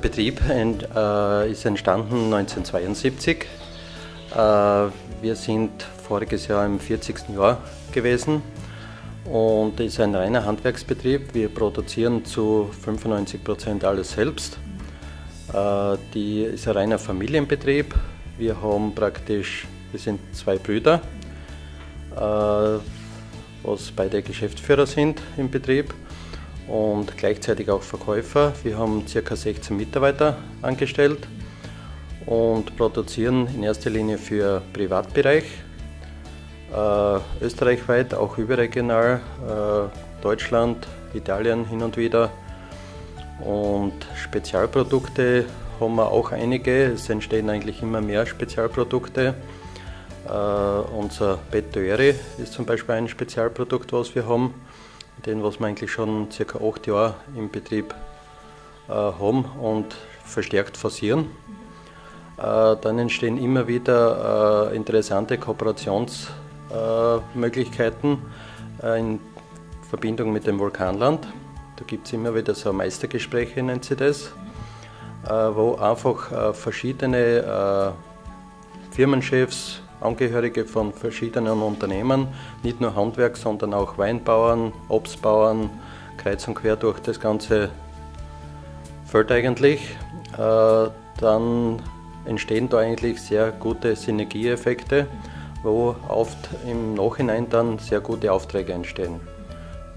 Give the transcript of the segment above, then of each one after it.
Betrieb ist entstanden 1972. Wir sind voriges Jahr im 40. Jahr gewesen und ist ein reiner Handwerksbetrieb. Wir produzieren zu 95% alles selbst. Ist ein reiner Familienbetrieb. Wir sind zwei Brüder, was beide Geschäftsführer sind im Betrieb und gleichzeitig auch Verkäufer. Wir haben ca. 16 Mitarbeiter angestellt und produzieren in erster Linie für Privatbereich, österreichweit, auch überregional, Deutschland, Italien hin und wieder. Und Spezialprodukte haben wir auch einige, es entstehen eigentlich immer mehr Spezialprodukte. Unser Betteuere ist zum Beispiel ein Spezialprodukt, was wir haben, was wir eigentlich schon ca. 8 Jahre im Betrieb haben und verstärkt forcieren. Dann entstehen immer wieder interessante Kooperationsmöglichkeiten in Verbindung mit dem Vulkanland. Da gibt es immer wieder so Meistergespräche, nennt sich das, wo einfach verschiedene Firmenchefs, Angehörige von verschiedenen Unternehmen, nicht nur Handwerk, sondern auch Weinbauern, Obstbauern, kreuz und quer durch das ganze Feld eigentlich. Dann entstehen da eigentlich sehr gute Synergieeffekte, wo oft im Nachhinein dann sehr gute Aufträge entstehen.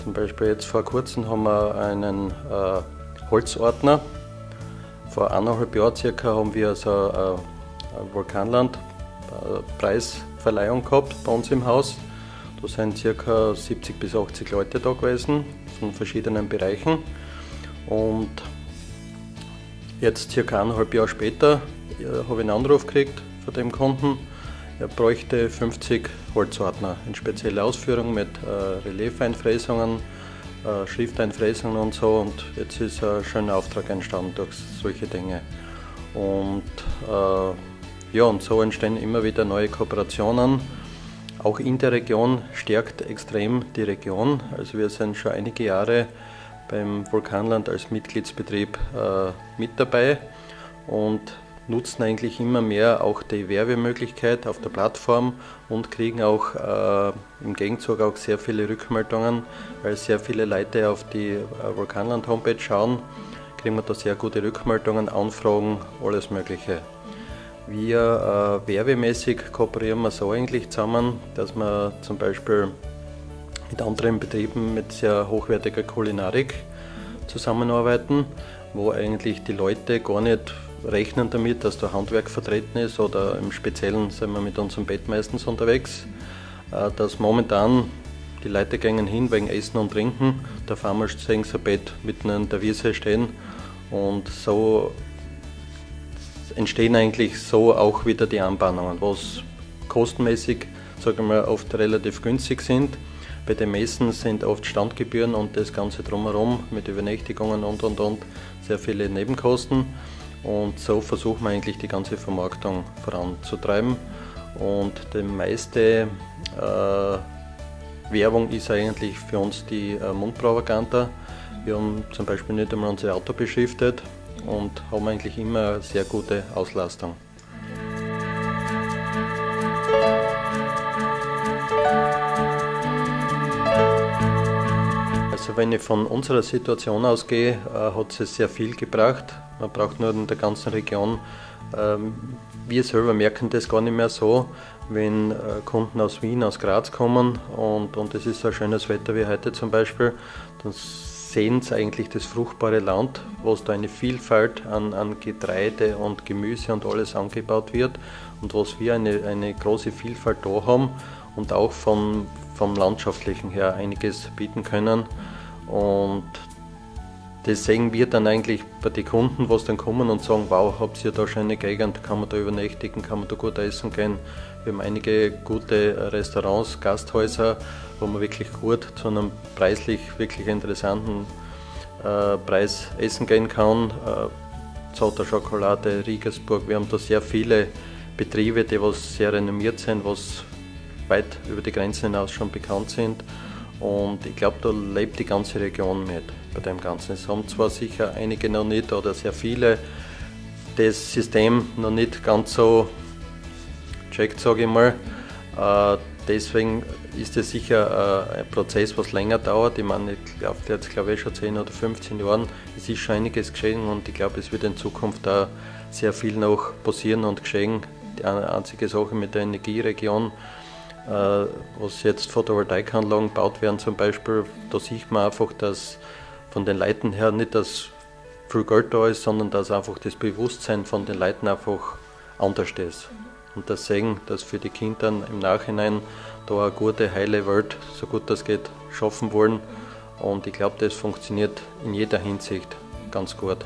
Zum Beispiel jetzt vor kurzem haben wir einen Holzordner. Vor 1,5 Jahren circa haben wir so eine Vulkanland-Preisverleihung gehabt bei uns im Haus. Da sind ca. 70 bis 80 Leute da gewesen, von verschiedenen Bereichen. Und jetzt ca. 1,5 Jahre später habe ich einen Anruf gekriegt von dem Kunden. Er bräuchte 50 Holzordner in spezielle Ausführung mit Reliefeinfräsungen, Schrifteinfräsungen und so. Und jetzt ist ein schöner Auftrag entstanden durch solche Dinge. Und und so entstehen immer wieder neue Kooperationen. Auch in der Region stärkt extrem die Region. Also wir sind schon einige Jahre beim Vulkanland als Mitgliedsbetrieb mit dabei und nutzen eigentlich immer mehr auch die Werbemöglichkeit auf der Plattform und kriegen auch im Gegenzug auch sehr viele Rückmeldungen, weil sehr viele Leute auf die Vulkanland-Homepage schauen, kriegen wir da sehr gute Rückmeldungen, Anfragen, alles Mögliche. Wir werbemäßig kooperieren wir so eigentlich zusammen, dass wir zum Beispiel mit anderen Betrieben mit sehr hochwertiger Kulinarik zusammenarbeiten, wo eigentlich die Leute gar nicht rechnen damit, dass da Handwerk vertreten ist, oder im Speziellen sind wir mit unserem Bett meistens unterwegs, dass momentan die Leute gehen hin wegen Essen und Trinken, da fahren wir sehen sie ein Bett mitten in der Wiese stehen und so entstehen eigentlich so auch wieder die Anbahnungen, was kostenmäßig, sagen wir, oft relativ günstig sind. Bei den Messen sind oft Standgebühren und das Ganze drumherum mit Übernächtigungen und sehr viele Nebenkosten. Und so versuchen wir eigentlich die ganze Vermarktung voranzutreiben. Und die meiste Werbung ist eigentlich für uns die Mundpropaganda. Wir haben zum Beispiel nicht einmal unser Auto beschriftet und haben eigentlich immer eine sehr gute Auslastung. Also wenn ich von unserer Situation ausgehe, hat es sehr viel gebracht. Man braucht nur in der ganzen Region. Wir selber merken das gar nicht mehr so, wenn Kunden aus Wien, aus Graz kommen und es ist so ein schönes Wetter wie heute zum Beispiel, dann sehen sie eigentlich das fruchtbare Land, wo da eine Vielfalt an Getreide und Gemüse und alles angebaut wird und was wir eine große Vielfalt da haben und auch vom Landschaftlichen her einiges bieten können. Und das sehen wir dann eigentlich bei den Kunden, was dann kommen und sagen, wow, habt ihr da schöne Gegend, kann man da übernächtigen, kann man da gut essen gehen. Wir haben einige gute Restaurants, Gasthäuser, wo man wirklich gut zu einem preislich wirklich interessanten Preis essen gehen kann. Zotter Schokolade, Riegersburg, wir haben da sehr viele Betriebe, die was sehr renommiert sind, was weit über die Grenzen hinaus schon bekannt sind. Und ich glaube, da lebt die ganze Region mit bei dem Ganzen. Es haben zwar sicher einige noch nicht oder sehr viele das System noch nicht ganz so checkt, sage ich mal. Deswegen ist es sicher ein Prozess, was länger dauert. Ich meine, ich glaube jetzt schon 10 oder 15 Jahren. Es ist schon einiges geschehen und ich glaube, es wird in Zukunft da sehr viel noch passieren und geschehen. Die einzige Sache mit der Energieregion, was jetzt Photovoltaikanlagen gebaut werden zum Beispiel, da sieht man einfach, dass von den Leuten her nicht das viel Geld da ist, sondern dass einfach das Bewusstsein von den Leuten einfach anders ist. Und das sehen, dass für die Kinder im Nachhinein da eine gute, heile Welt, so gut das geht, schaffen wollen. Und ich glaube, das funktioniert in jeder Hinsicht ganz gut.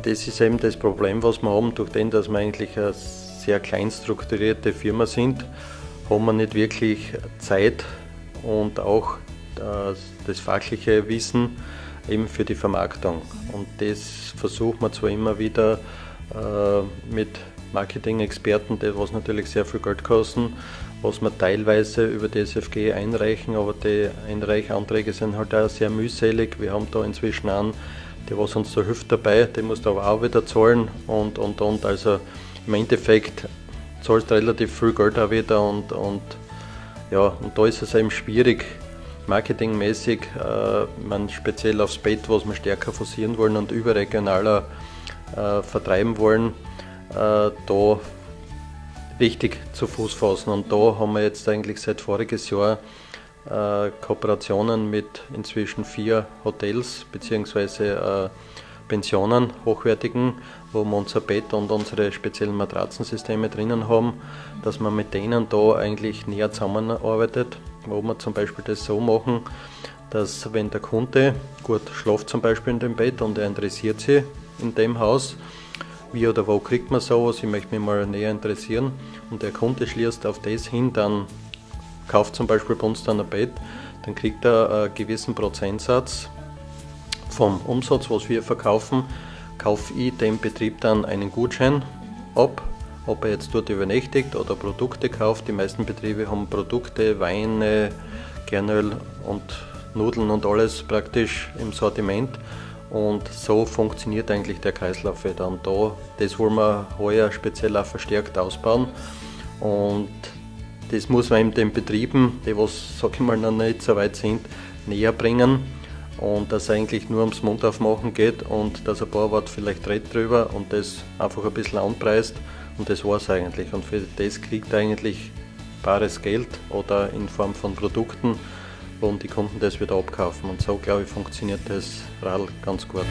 Das ist eben das Problem, was wir haben, durch den, dass wir eigentlich eine sehr klein strukturierte Firma sind, haben wir nicht wirklich Zeit und auch das fachliche Wissen eben für die Vermarktung. Und das versucht man zwar immer wieder mit Marketing-Experten, was natürlich sehr viel Geld kosten, was wir teilweise über die SFG einreichen, aber die Einreichanträge sind halt auch sehr mühselig. Wir haben da inzwischen einen, der was uns da hilft dabei, den musst du aber auch wieder zahlen und. Also im Endeffekt zahlst du relativ viel Geld auch wieder und da ist es eben schwierig, marketingmäßig, speziell aufs Bett, was wir stärker forcieren wollen und überregionaler vertreiben wollen, da richtig zu Fuß fassen. Und da haben wir jetzt eigentlich seit voriges Jahr Kooperationen mit inzwischen 4 Hotels bzw. Pensionen, hochwertigen, wo wir unser Bett und unsere speziellen Matratzensysteme drinnen haben, dass man mit denen da eigentlich näher zusammenarbeitet, wo wir zum Beispiel das so machen, dass wenn der Kunde gut schläft zum Beispiel in dem Bett und er interessiert sich in dem Haus, wie oder wo kriegt man sowas, ich möchte mich mal näher interessieren und der Kunde schließt auf das hin, dann kauft zum Beispiel bei uns dann ein Bett, dann kriegt er einen gewissen Prozentsatz vom Umsatz, was wir verkaufen, kaufe ich dem Betrieb dann einen Gutschein ab, ob er jetzt dort übernächtigt oder Produkte kauft. Die meisten Betriebe haben Produkte, Weine, Kernöl und Nudeln und alles praktisch im Sortiment. Und so funktioniert eigentlich der Kreislauf wieder. Und das wollen wir heuer speziell auch verstärkt ausbauen. Und das muss man eben den Betrieben, die was, sag ich mal, noch nicht so weit sind, näher bringen. Und dass es eigentlich nur ums Mundaufmachen geht und dass ein paar Worte vielleicht redet drüber und das einfach ein bisschen anpreist und das war es eigentlich. Und für das kriegt er eigentlich bares Geld oder in Form von Produkten und die Kunden das wieder abkaufen. Und so, glaube ich, funktioniert das Radl ganz gut.